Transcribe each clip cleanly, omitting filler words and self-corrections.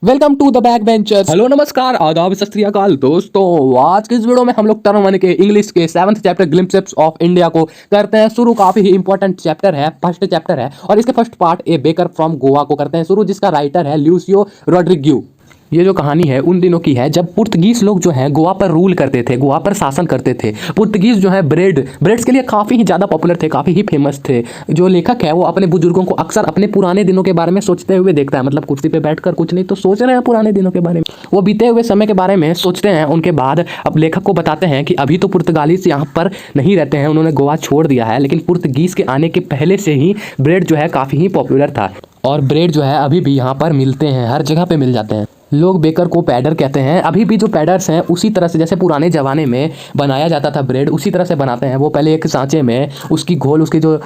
Welcome to the back benchers. Hello नमस्कार आदाब सत श्री अकाल दोस्तों। आज की इस वीडियो में हम लोग टर्म के इंग्लिश के 7th chapter glimpses of India को करते हैं शुरू। काफी ही इंपॉर्टेंट चैप्टर है, फर्स्ट चैप्टर है और इसके first part A baker from Goa को करते हैं शुरू, जिसका राइटर है ल्यूसियो रोड्रिग्यू। ये जो कहानी है उन दिनों की है जब पुर्तगीज लोग जो है गोवा पर रूल करते थे, गोवा पर शासन करते थे। पुर्तगीज जो है ब्रेड्स के लिए काफ़ी ही ज़्यादा पॉपुलर थे, काफ़ी ही फेमस थे। जो लेखक है वो अपने बुजुर्गों को अक्सर अपने पुराने दिनों के बारे में सोचते हुए देखता है, मतलब कुर्सी पे बैठकर कुछ नहीं तो सोच रहे हैं पुराने दिनों के बारे में, वो बीते हुए समय के बारे में सोचते हैं। उनके बाद अब लेखक को बताते हैं कि अभी तो पुर्तगालीस यहाँ पर नहीं रहते हैं, उन्होंने गोवा छोड़ दिया है, लेकिन पुर्तगीज के आने के पहले से ही ब्रेड जो है काफ़ी ही पॉपुलर था और ब्रेड जो है अभी भी यहाँ पर मिलते हैं, हर जगह पे मिल जाते हैं। लोग बेकर को पैडर कहते हैं। अभी भी जो पैडर्स हैं उसी तरह से जैसे पुराने ज़माने में बनाया जाता था ब्रेड, उसी तरह से बनाते हैं। वो पहले एक सांचे में उसकी घोल, उसकी जो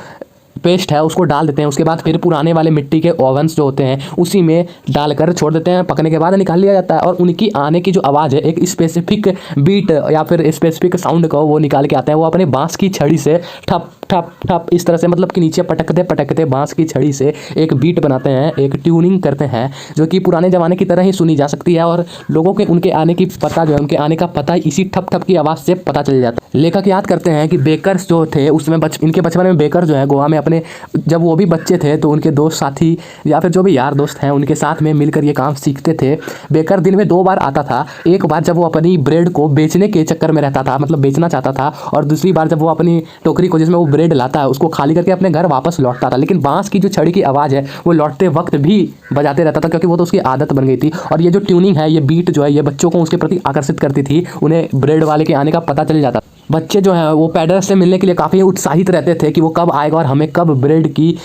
पेस्ट है उसको डाल देते हैं, उसके बाद फिर पुराने वाले मिट्टी के ओवन्स जो होते हैं उसी में डालकर छोड़ देते हैं, पकने के बाद निकाल लिया जाता है। और उनकी आने की जो आवाज़ है, एक स्पेसिफिक बीट या फिर स्पेसिफिक साउंड को वो निकाल के आते हैं। वो अपने बांस की छड़ी से ठप ठप ठप इस तरह से, मतलब कि नीचे पटकते पटकते बांस की छड़ी से एक बीट बनाते हैं, एक ट्यूनिंग करते हैं जो कि पुराने ज़माने की तरह ही सुनी जा सकती है। और लोगों के उनके आने की पता जो है, उनके आने का पता इसी ठप ठप की आवाज़ से पता चल जाता है। लेखक याद करते हैं कि बेकर्स जो थे उसमें इनके बचपन में बेकर जो है गोवा में अपने, जब वो भी बच्चे थे तो उनके दोस्त साथी या फिर जो भी यार दोस्त हैं उनके साथ में मिलकर ये काम सीखते थे। बेकर दिन में 2 बार आता था, एक बार जब वो अपनी ब्रेड को बेचने के चक्कर में रहता था, मतलब बेचना चाहता था, और दूसरी बार जब वो अपनी टोकरी को जिसमें वो ब्रेड लाता है उसको खाली करके अपने घर वापस लौटता था। लेकिन बांस की जो छड़ी की आवाज़ है वो लौटते वक्त भी बजाते रहता था, क्योंकि वो तो उसकी आदत बन गई थी। और ये जो ट्यूनिंग है, ये बीट जो है, ये बच्चों को उसके प्रति आकर्षित करती थी, उन्हें ब्रेड वाले के आने का पता चल जाता। बच्चे जो हैं वो पैडर से मिलने के लिए काफ़ी उत्साहित रहते थे कि वो कब आएगा और हमें कब ब्रेड की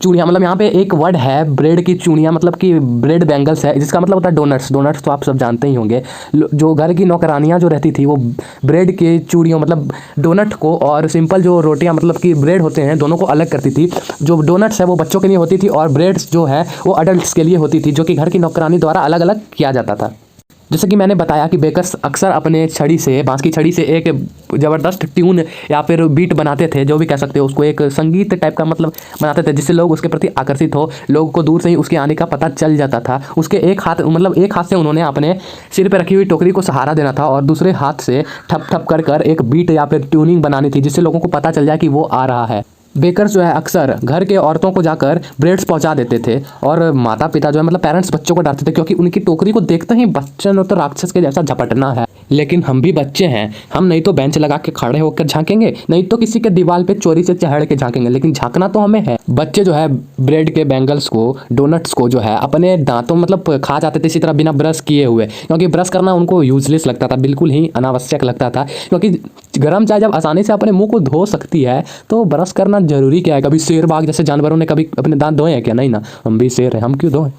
चूड़ियाँ, मतलब यहाँ पे एक वर्ड है ब्रेड की चूड़ियाँ, मतलब कि ब्रेड बैंगल्स है, जिसका मतलब होता है डोनट्स। डोनट्स तो आप सब जानते ही होंगे। जो घर की नौकरानियाँ जो रहती थी वो ब्रेड के चूड़ियों, मतलब डोनट को और सिंपल जो रोटियाँ, मतलब कि ब्रेड होते हैं, दोनों को अलग करती थी। जो डोनट्स है वो बच्चों के लिए होती थी और ब्रेड्स जो है वो अडल्ट्स के लिए होती थी, जो कि घर की नौकरानी द्वारा अलग अलग किया जाता था। जैसे कि मैंने बताया कि बेकर्स अक्सर अपने छड़ी से, बांस की छड़ी से एक ज़बरदस्त ट्यून या फिर बीट बनाते थे, जो भी कह सकते हो उसको, एक संगीत टाइप का मतलब बनाते थे, जिससे लोग उसके प्रति आकर्षित हो। लोगों को दूर से ही उसके आने का पता चल जाता था। उसके एक हाथ से उन्होंने अपने सिर पर रखी हुई टोकरी को सहारा देना था और दूसरे हाथ से ठप ठप कर एक बीट या फिर ट्यूनिंग बनानी थी, जिससे लोगों को पता चल जाए कि वो आ रहा है। बेकर्स जो है अक्सर घर के औरतों को जाकर ब्रेड्स पहुंचा देते थे और माता पिता जो है, मतलब पेरेंट्स, बच्चों को डांटते थे, क्योंकि उनकी टोकरी को देखते ही बच्चे ने तो राक्षस के जैसा झपटना है। लेकिन हम भी बच्चे हैं, हम नहीं तो बेंच लगा के खड़े होकर झांकेंगे, नहीं तो किसी के दीवार पे चोरी से चढ़ के झांकेंगे, लेकिन झांकना तो हमें है। बच्चे जो है ब्रेड के बैंगल्स को, डोनट्स को जो है अपने दांतों, मतलब खा जाते थे इसी तरह बिना ब्रश किए हुए, क्योंकि ब्रश करना उनको यूजलेस लगता था, बिल्कुल ही अनावश्यक लगता था। क्योंकि गर्म चाय जब आसानी से अपने मुंह को धो सकती है तो ब्रश करना जरूरी क्या है? कभी शेर बाघ जैसे जानवरों ने कभी अपने दांत धोए हैं क्या? नहीं ना, हम भी शेर हैं, हम क्यों धोएं?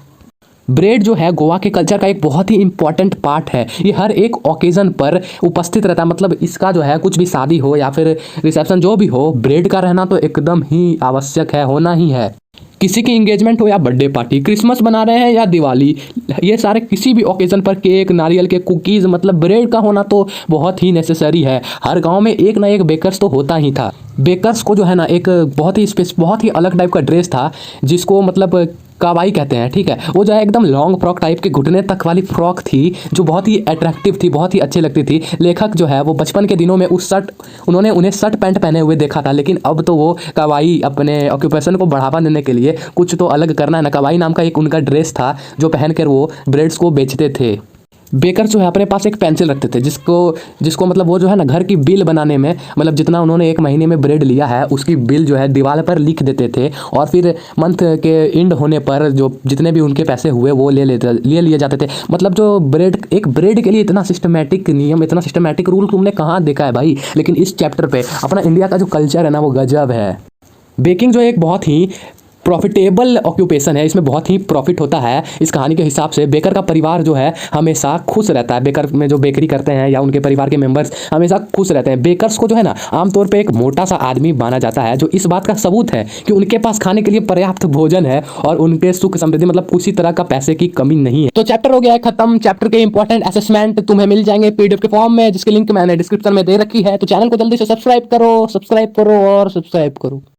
ब्रेड जो है गोवा के कल्चर का एक बहुत ही इंपॉर्टेंट पार्ट है। ये हर एक ओकेजन पर उपस्थित रहता है, मतलब इसका जो है कुछ भी शादी हो या फिर रिसेप्शन जो भी हो, ब्रेड का रहना तो एकदम ही आवश्यक है, होना ही है। किसी की इंगेजमेंट हो या बर्थडे पार्टी, क्रिसमस मना रहे हैं या दिवाली, ये सारे किसी भी ओकेजन पर केक, नारियल के कुकीज़, मतलब ब्रेड का होना तो बहुत ही नेसेसरी है। हर गांव में एक ना एक बेकर्स तो होता ही था। बेकर्स को जो है ना एक बहुत ही अलग टाइप का ड्रेस था, जिसको मतलब कावाई कहते हैं, ठीक है। वो जो है एकदम लॉन्ग फ्रॉक टाइप के घुटने तक वाली फ्रॉक थी, जो बहुत ही अट्रैक्टिव थी, बहुत ही अच्छी लगती थी। लेखक जो है वो बचपन के दिनों में उन्हें शर्ट पैंट पहने हुए देखा था, लेकिन अब तो वो कावाई, अपने ऑक्यूपेशन को बढ़ावा देने के लिए कुछ तो अलग करना है ना, कावाई नाम का एक उनका ड्रेस था जो पहनकर वो ब्रेड्स को बेचते थे। बेकर जो है अपने पास एक पेंसिल रखते थे, जिसको मतलब वो जो है ना घर की बिल बनाने में, मतलब जितना उन्होंने एक महीने में ब्रेड लिया है उसकी बिल जो है दीवार पर लिख देते थे, और फिर मंथ के एंड होने पर जो जितने भी उनके पैसे हुए वो ले लिए जाते थे। मतलब जो ब्रेड के लिए इतना सिस्टमेटिक नियम, इतना सिस्टमेटिक रूल तुमने कहाँ देखा है भाई? लेकिन इस चैप्टर पे अपना इंडिया का जो कल्चर है ना वो गजब है। बेकिंग जो एक बहुत ही प्रॉफिटेबल ऑक्यूपेशन है, इसमें बहुत ही प्रॉफिट होता है। इस कहानी के हिसाब से बेकर का परिवार जो है हमेशा खुश रहता है। बेकर में जो बेकरी करते हैं या उनके परिवार के मेंबर्स हमेशा खुश रहते हैं। बेकर्स को जो है ना आमतौर पे एक मोटा सा आदमी माना जाता है, जो इस बात का सबूत है कि उनके पास खाने के लिए पर्याप्त भोजन है और उनके सुख समृद्धि, मतलब किसी तरह का पैसे की कमी नहीं है। तो चैप्टर हो गया है खत्म। चैप्टर के इंपॉर्टेंट असेसमेंट तुम्हें मिल जाएंगे पीडीएफ के फॉर्म में, जिसकी लिंक मैंने डिस्क्रिप्शन में दे रखी है। तो चैनल को जल्दी से सब्सक्राइब करो और सब्सक्राइब करो।